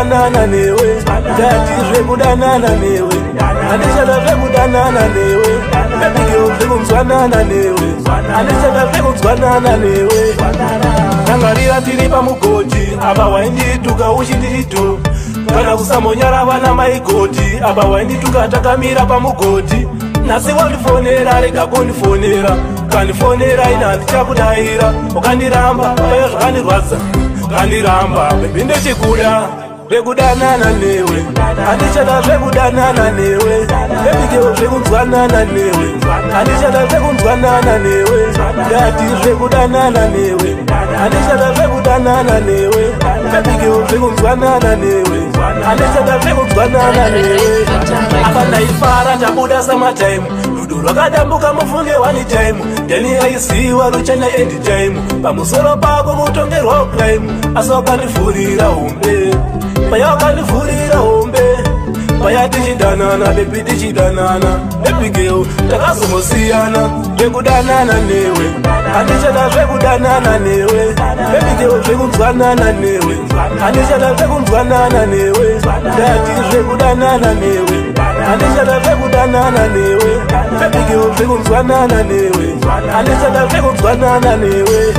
zvekudzwanana newe, ndati zvekudanana newe, handichada zvekudanana newe, baby zvekudzwanana newe, handichada zvekudzwanana newe. Tangarira tiri pamugodhi, apa waindituka uchindito, kana kusamonyara vana maigoti, apa waindituka takamira pamugodhi. Nasi wandifonera rega kundifonera, ukandifonera ina ndichakudayira, ukandiramba paya zvakandirwadza, ukandiramba baby ndechikuda zvekudanana newe, handichada zvekudanana newe, baby zvekudzwanana newe, handichada zvekudzwanana newe, ndati zvekudanana newe, handichada zvekudanana newe, baby zvekudzwanana newe, handichada zvekudzwanana newe. Apa ndaifara tabuda samatime, rudo rwakadambuka mufunge one time, ndeni aisiwa ruchana end time, pamusoro pako kutongerwa crime, asi wakandivhurira hombe, paya wakandivhurira hombe, paya tichidanana baby tichidanana, baby girl takazongosiyana, zvekudanana newe, handichada zvekudanana newe, baby girl zvekudzwanana newe, handichada zvekudzwanana newe, ndati zvekudanana newe, handichada zvekudanana newe, baby girl zvekudzwanana newe, handichada zvekudzwanana newe.